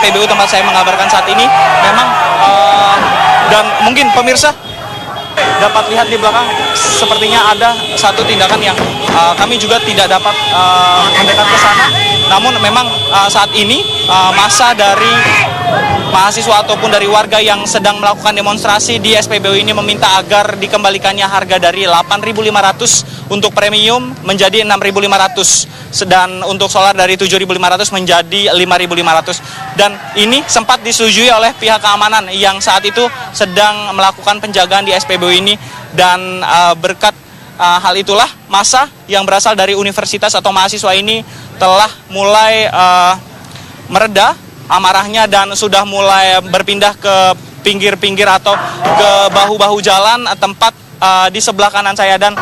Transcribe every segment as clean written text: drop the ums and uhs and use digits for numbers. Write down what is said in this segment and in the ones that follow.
SPBU tempat saya mengabarkan saat ini memang dan mungkin pemirsa dapat lihat di belakang sepertinya ada satu tindakan yang kami juga tidak dapat mendekat ke sana. Namun memang saat ini massa dari mahasiswa ataupun dari warga yang sedang melakukan demonstrasi di SPBU ini meminta agar dikembalikannya harga dari 8.500 untuk premium menjadi 6.500 dan untuk solar dari 7.500 menjadi 5.500. Dan ini sempat disetujui oleh pihak keamanan yang saat itu sedang melakukan penjagaan di SPBU ini, dan berkat hal itulah massa yang berasal dari universitas atau mahasiswa ini telah mulai mereda amarahnya dan sudah mulai berpindah ke pinggir-pinggir atau ke bahu-bahu jalan tempat di sebelah kanan saya. Dan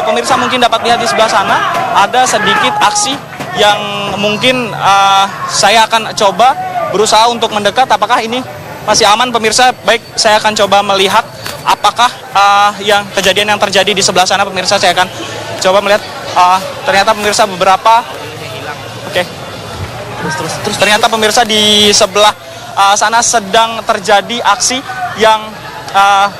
pemirsa mungkin dapat lihat di sebelah sana ada sedikit aksi yang mungkin saya akan coba berusaha untuk mendekat. Apakah ini masih aman pemirsa? Baik, saya akan coba melihat apakah yang kejadian yang terjadi di sebelah sana pemirsa. Saya akan coba melihat ternyata pemirsa beberapa ternyata pemirsa di sebelah sana sedang terjadi aksi yang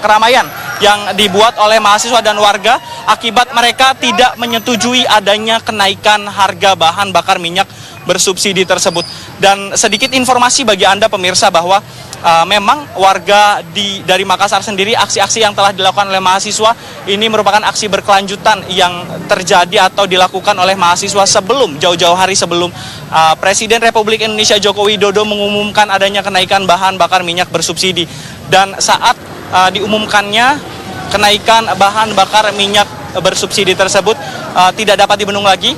keramaian yang dibuat oleh mahasiswa dan warga akibat mereka tidak menyetujui adanya kenaikan harga bahan bakar minyak bersubsidi tersebut. Dan sedikit informasi bagi Anda pemirsa bahwa memang warga dari Makassar sendiri, aksi-aksi yang telah dilakukan oleh mahasiswa ini merupakan aksi berkelanjutan yang terjadi atau dilakukan oleh mahasiswa sebelum, jauh-jauh hari sebelum Presiden Republik Indonesia Joko Widodo mengumumkan adanya kenaikan bahan bakar minyak bersubsidi. Dan saat diumumkannya kenaikan bahan bakar minyak bersubsidi tersebut tidak dapat dibendung lagi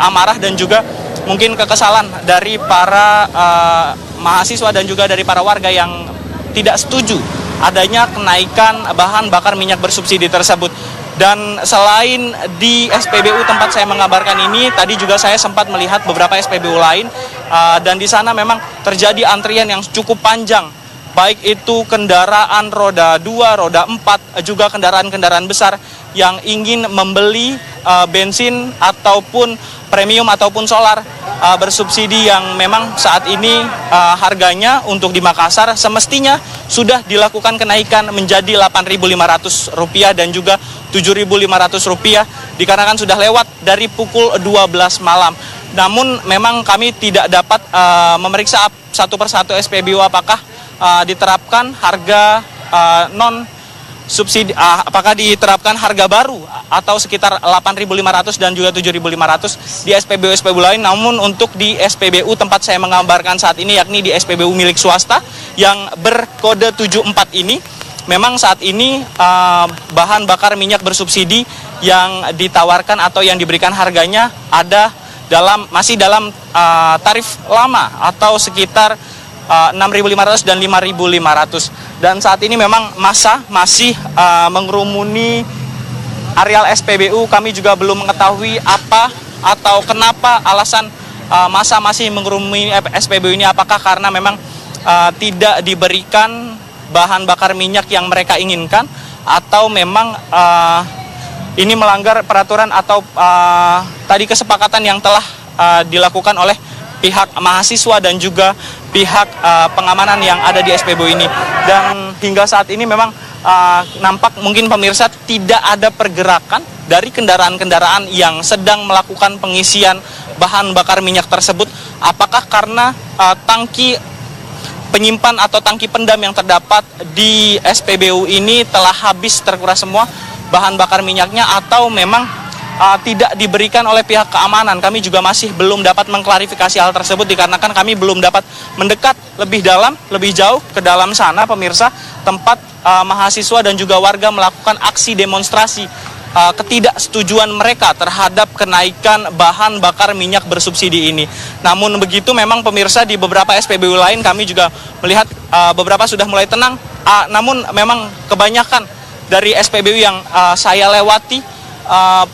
amarah dan juga mungkin kekesalan dari para mahasiswa dan juga dari para warga yang tidak setuju adanya kenaikan bahan bakar minyak bersubsidi tersebut. Dan selain di SPBU tempat saya mengabarkan ini, tadi juga saya sempat melihat beberapa SPBU lain dan di sana memang terjadi antrian yang cukup panjang, baik itu kendaraan roda 2, roda 4, juga kendaraan-kendaraan besar yang ingin membeli bensin ataupun premium ataupun solar bersubsidi yang memang saat ini harganya untuk di Makassar semestinya sudah dilakukan kenaikan menjadi Rp8.500 dan juga Rp7.500 dikarenakan sudah lewat dari pukul 12 malam. Namun memang kami tidak dapat memeriksa satu persatu SPBU apakah diterapkan harga non subsidi, apakah diterapkan harga baru atau sekitar 8.500 dan juga 7.500 di SPBU lain. Namun untuk di SPBU tempat saya mengabarkan saat ini, yakni di SPBU milik swasta yang berkode 74 ini, memang saat ini bahan bakar minyak bersubsidi yang ditawarkan atau yang diberikan harganya ada masih dalam tarif lama atau sekitar 6.500 dan 5.500. Dan saat ini memang massa masih mengerumuni areal SPBU. Kami juga belum mengetahui apa atau kenapa alasan massa masih mengerumuni SPBU ini. Apakah karena memang tidak diberikan bahan bakar minyak yang mereka inginkan, atau memang ini melanggar peraturan atau tadi kesepakatan yang telah dilakukan oleh pihak mahasiswa dan juga pihak pengamanan yang ada di SPBU ini. Dan hingga saat ini memang nampak mungkin pemirsa tidak ada pergerakan dari kendaraan-kendaraan yang sedang melakukan pengisian bahan bakar minyak tersebut. Apakah karena tangki penyimpan atau tangki pendam yang terdapat di SPBU ini telah habis terkuras semua bahan bakar minyaknya, atau memang tidak diberikan oleh pihak keamanan? Kami juga masih belum dapat mengklarifikasi hal tersebut dikarenakan kami belum dapat mendekat lebih dalam, lebih jauh ke dalam sana pemirsa, tempat mahasiswa dan juga warga melakukan aksi demonstrasi ketidaksetujuan mereka terhadap kenaikan bahan bakar minyak bersubsidi ini. Namun begitu memang pemirsa di beberapa SPBU lain kami juga melihat beberapa sudah mulai tenang, namun memang kebanyakan dari SPBU yang saya lewati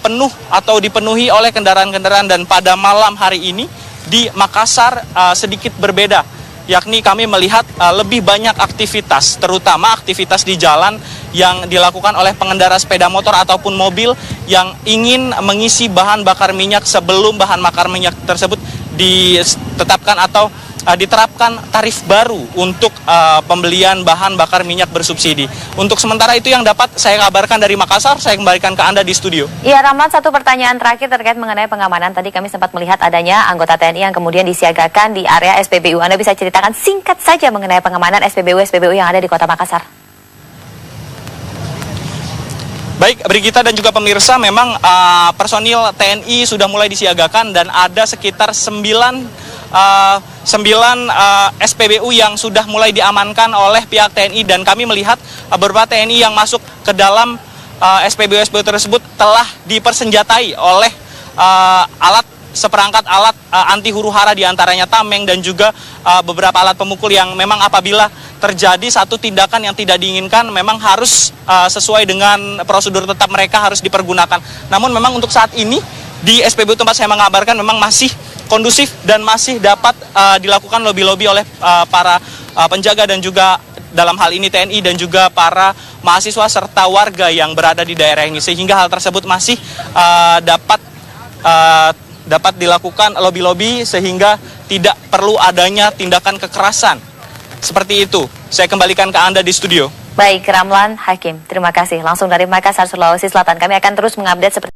penuh atau dipenuhi oleh kendaraan-kendaraan. Dan pada malam hari ini di Makassar sedikit berbeda, yakni kami melihat lebih banyak aktivitas, terutama aktivitas di jalan yang dilakukan oleh pengendara sepeda motor ataupun mobil yang ingin mengisi bahan bakar minyak sebelum bahan bakar minyak tersebut ditetapkan atau diterapkan tarif baru untuk pembelian bahan bakar minyak bersubsidi. Untuk sementara itu yang dapat saya kabarkan dari Makassar, saya kembalikan ke Anda di studio. Iya, Ramlan, satu pertanyaan terakhir terkait mengenai pengamanan. Tadi kami sempat melihat adanya anggota TNI yang kemudian disiagakan di area SPBU. Anda bisa ceritakan singkat saja mengenai pengamanan SPBU yang ada di Kota Makassar? Baik, Brigita dan juga pemirsa, memang personil TNI sudah mulai disiagakan dan ada sekitar 9 SPBU yang sudah mulai diamankan oleh pihak TNI, dan kami melihat beberapa TNI yang masuk ke dalam SPBU tersebut telah dipersenjatai oleh seperangkat alat anti huru-hara, diantaranya tameng dan juga beberapa alat pemukul yang memang apabila terjadi satu tindakan yang tidak diinginkan memang harus sesuai dengan prosedur tetap mereka harus dipergunakan. Namun memang untuk saat ini di SPBU tempat saya mengabarkan memang masih kondusif dan masih dapat dilakukan lobby-lobby oleh para penjaga dan juga dalam hal ini TNI dan juga para mahasiswa serta warga yang berada di daerah ini, sehingga hal tersebut masih dapat dilakukan lobby-lobby sehingga tidak perlu adanya tindakan kekerasan. Seperti itu. Saya kembalikan ke Anda di studio. Baik, Ramlan Hakim, terima kasih. Langsung dari Makassar, Sulawesi Selatan. Kami akan terus mengupdate seperti